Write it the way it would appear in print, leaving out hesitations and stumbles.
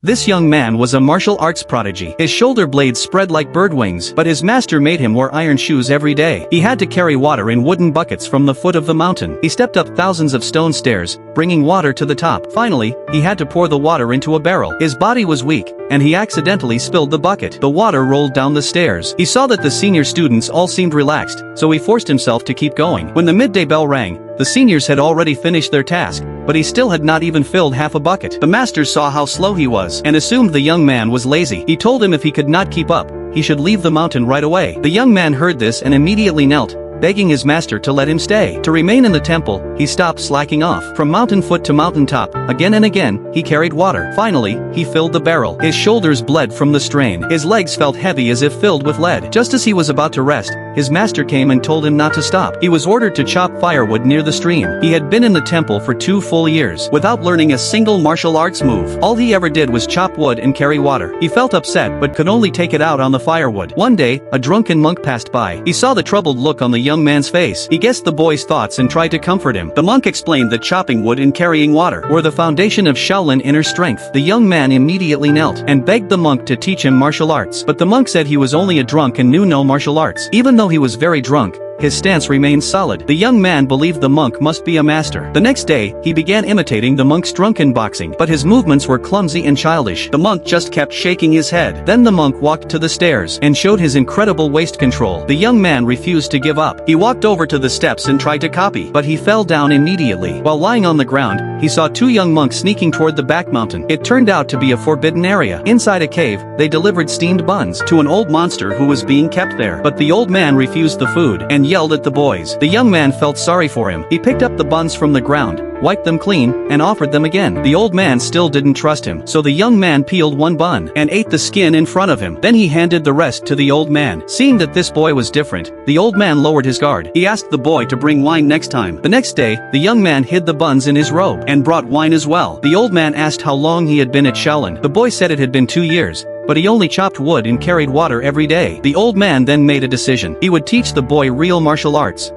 This young man was a martial arts prodigy. His shoulder blades spread like bird wings, but his master made him wear iron shoes every day. He had to carry water in wooden buckets from the foot of the mountain. He stepped up thousands of stone stairs, bringing water to the top. Finally, he had to pour the water into a barrel. His body was weak, and he accidentally spilled the bucket. The water rolled down the stairs. He saw that the senior students all seemed relaxed, so he forced himself to keep going. When the midday bell rang, the seniors had already finished their task, but he still had not even filled half a bucket. The master saw how slow he was and assumed the young man was lazy. He told him if he could not keep up, he should leave the mountain right away. The young man heard this and immediately knelt, begging his master to let him stay. To remain in the temple, he stopped slacking off. From mountain foot to mountain top, again and again, he carried water. Finally, he filled the barrel. His shoulders bled from the strain. His legs felt heavy as if filled with lead. Just as he was about to rest, his master came and told him not to stop. He was ordered to chop firewood near the stream. He had been in the temple for 2 full years, without learning a single martial arts move. All he ever did was chop wood and carry water. He felt upset but could only take it out on the firewood. One day, a drunken monk passed by. He saw the troubled look on the young man's face. He guessed the boy's thoughts and tried to comfort him. The monk explained that chopping wood and carrying water were the foundation of Shaolin inner strength. The young man immediately knelt and begged the monk to teach him martial arts. But the monk said he was only a drunk and knew no martial arts. Even though he was very drunk, his stance remained solid. The young man believed the monk must be a master. The next day, he began imitating the monk's drunken boxing, but his movements were clumsy and childish. The monk just kept shaking his head. Then the monk walked to the stairs and showed his incredible waist control. The young man refused to give up. He walked over to the steps and tried to copy, but he fell down immediately. While lying on the ground, he saw 2 young monks sneaking toward the back mountain. It turned out to be a forbidden area. Inside a cave, they delivered steamed buns to an old monster who was being kept there. But the old man refused the food and yelled at the boys. The young man felt sorry for him. He picked up the buns from the ground, wiped them clean, and offered them again. The old man still didn't trust him, so the young man peeled 1 bun and ate the skin in front of him. Then he handed the rest to the old man. Seeing that this boy was different, the old man lowered his guard. He asked the boy to bring wine next time. The next day, the young man hid the buns in his robe and brought wine as well. The old man asked how long he had been at Shaolin. The boy said it had been 2 years, but he only chopped wood and carried water every day. The old man then made a decision. He would teach the boy real martial arts.